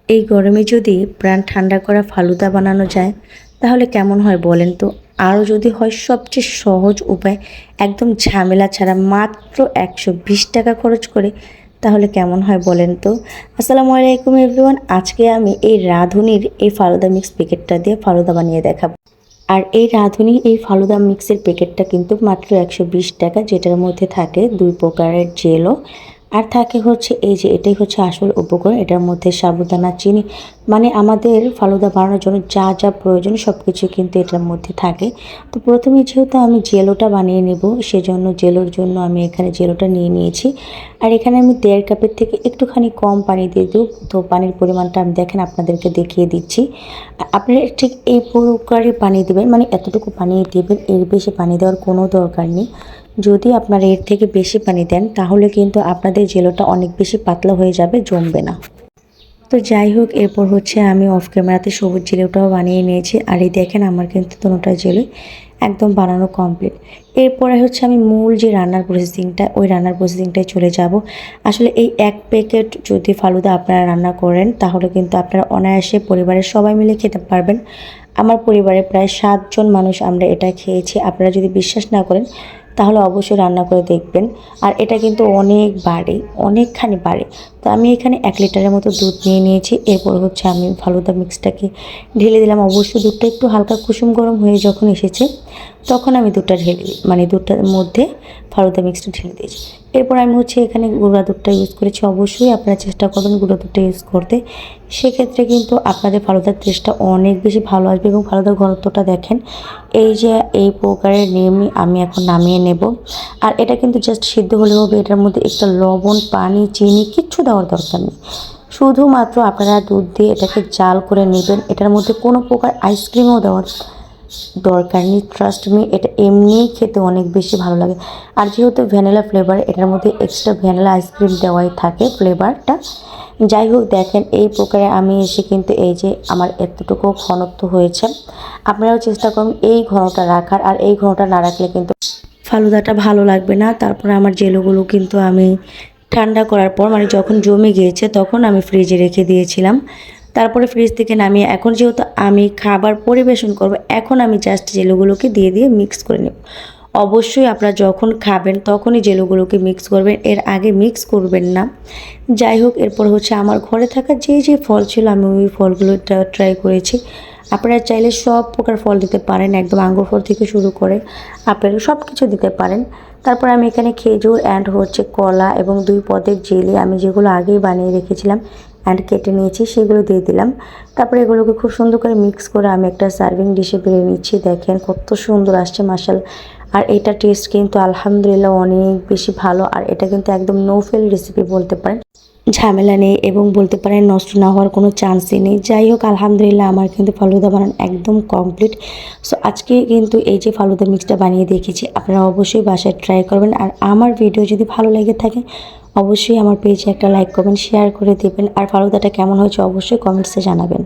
এই গরমে যদি প্রাণ ঠান্ডা করা ফালুদা বানানো যায় তাহলে কেমন হয় বলেন তো। আরও যদি হয় সবচেয়ে সহজ উপায়, একদম ঝামেলা ছাড়া মাত্র 120 টাকা খরচ করে, তাহলে কেমন হয় বলেন তো। আসসালামু আলাইকুম এভরিওয়ান, আজকে আমি এই রাঁধুনির এই ফালুদা মিক্স প্যাকেটটা দিয়ে ফালুদা বানিয়ে দেখাবো। আর এই রাঁধুনি এই ফালুদা মিক্সের প্যাকেটটা কিন্তু মাত্র 120 টাকা, যেটার মধ্যে থাকে 2 প্রকারের জেলো আর থাকে হচ্ছে এই যে এটাই হচ্ছে আসল উপকরণ। এটার মধ্যে সাবুদানা, চিনি, মানে আমাদের ফালুদা বানানোর জন্য যা যা প্রয়োজন সব কিছু কিন্তু এটার মধ্যে থাকে। তো প্রথমে যেহেতু আমি জেলোটা বানিয়ে নেব, সেজন্য জেলোর জন্য আমি এখানে জেলোটা নিয়ে নিয়েছি। আর এখানে আমি 1.5 কাপের থেকে একটুখানি কম পানি দিয়ে দেব। তো পানির পরিমাণটা আমি দেখেন আপনাদেরকে দেখিয়ে দিচ্ছি। আপনারা ঠিক এই প্রকারই পানি দেবেন, মানে এতটুকু পানি দেবেন, এর বেশি পানি দেওয়ার কোনো দরকার নেই। যদি আপনারা এর থেকে বেশি পানি দেন তাহলে কিন্তু আপনাদের জেলোটা অনেক বেশি পাতলা হয়ে যাবে, জমবে না। তো যাই হোক, এরপর হচ্ছে আমি অফ ক্যামেরাতে সবুজ জেলোটাও বানিয়ে নিয়েছি। আর এই দেখেন আমার কিন্তু দুটোটা জেলো একদম বানানো কমপ্লিট। এরপরে হচ্ছে আমি মূল যে রান্নার প্রসেসিংটা, ওই রান্নার প্রসেসিংটায় চলে যাব। আসলে এই 1 প্যাকেট যদি ফালুদা আপনারা রান্না করেন তাহলে কিন্তু আপনারা অনায়াসে পরিবারের সবাই মিলে খেতে পারবেন। আমার পরিবারে প্রায় 7 জন মানুষ আমরা এটা খেয়েছি। আপনারা যদি বিশ্বাস না করেন তাহলে অবশ্যই রান্না করে দেখবেন। আর এটা কিন্তু অনেক বাড়ে, অনেকখানি বাড়ে। তো আমি এখানে 1 লিটারের মতো দুধ নিয়ে নিয়েছি। এরপর হচ্ছে আমি ফালুদা মিক্সটাকে ঢেলে দিলাম। অবশ্যই দুধটা একটু হালকা কুসুম গরম হয়ে যখন এসেছে তখন আমি দুধটা দুধটার মধ্যে ফালুদা মিক্সটা ঢেলে দিয়েছি। এরপর আমি হচ্ছে এখানে গুঁড়া দুধটা ইউজ করেছি। অবশ্যই আপনারা চেষ্টা করবেন গুঁড়া দুধটা ইউজ করতে, সেক্ষেত্রে কিন্তু আপনাদের ফালুদার টেস্টটা অনেক বেশি ভালো আসবে। এবং ফালুদার ঘনত্বটা দেখেন, এই যে এই প্রকারের নিয়মে আমি এখন নামিয়ে নেব। আর এটা কিন্তু জাস্ট সিদ্ধ হলে হবে, এটার মধ্যে একটা লবণ, পানি, চিনি কিচ্ছু দেওয়ার দরকার নেই। শুধুমাত্র আপনারা দুধ দিয়ে এটাকে জাল করে নেবেন। এটার মধ্যে কোনো প্রকার আইসক্রিমও দেওয়ার দরকার নেই। ট্রাস্ট মি, এটা এমনিই খেতে অনেক বেশি ভালো লাগে। আর যেহেতু ভ্যানিলা ফ্লেভার, এটার মধ্যে এক্সট্রা ভ্যানিলা আইসক্রিম দেওয়াই থাকে ফ্লেভারটা। যাই হোক, দেখেন এই প্রকারে আমি এসে কিন্তু এই যে আমার এতটুকু ঘনত্ব হয়েছে। আপনারাও চেষ্টা করুন এই ঘনটা রাখার। আর এই ঘনটা না রাখলে কিন্তু ফালুদাটা ভালো লাগবে না। তারপরে আমার জেলোগুলো কিন্তু আমি ঠান্ডা করার পর, মানে যখন জমে গিয়েছে তখন আমি ফ্রিজে রেখে দিয়েছিলাম। তারপরে ফ্রিজ থেকে নামিয়ে এখন যেহেতু আমি খাবার পরিবেশন করব, এখন আমি জাস্ট জেলোগুলোকে দিয়ে দিয়ে মিক্স করে নেব। অবশ্যই আপনারা যখন খাবেন তখনই জেলোগুলোকে মিক্স করবেন, এর আগে মিক্স করবেন না। যাই হোক, এরপর হচ্ছে আমার ঘরে থাকা যে যে ফল ছিল আমি ওই ফলগুলো ট্রাই করেছি। আপনারা চাইলে সব প্রকার ফল দিতে পারেন, একদম আঙ্গুর ফল থেকে শুরু করে আপেল সব কিছু দিতে পারেন। তারপর আমি এখানে খেজুর অ্যান্ড হচ্ছে কলা এবং 2 পদের জেলি আমি যেগুলো আগেই বানিয়ে রেখেছিলাম অ্যান্ড কেটে নিয়েছি সেগুলো দিয়ে দিলাম। তারপরে এগুলোকে খুব সুন্দর করে মিক্স করে আমি একটা সার্ভিং ডিশে বেড়ে নিচ্ছি। দেখেন কত সুন্দর আসছে মাশাআল্লাহ। আর এটা টেস্ট কিন্তু আলহামদুলিল্লাহ অনেক বেশি ভালো। আর এটা কিন্তু একদম নো ফেল রেসিপি বলতে পারেন, ঝামেলা নেই এবং বলতে পারেন নষ্ট না হওয়ার কোনো চান্সই নেই। যাই হোক, আলহামদুলিল্লাহ আমার কিন্তু ফালুদা বানানো একদম কমপ্লিট। সো আজকে কিন্তু এই যে ফালুদা মিক্সটা বানিয়ে দেখেছি, আপনারা অবশ্যই বাসায় ট্রাই করবেন। আর আমার ভিডিও যদি ভালো লেগে থাকে অবশ্যই আমার পেজে একটা লাইক করবেন, শেয়ার করে দেবেন। আর ফালুদাটা কেমন হয়েছে অবশ্যই কমেন্টসে জানাবেন।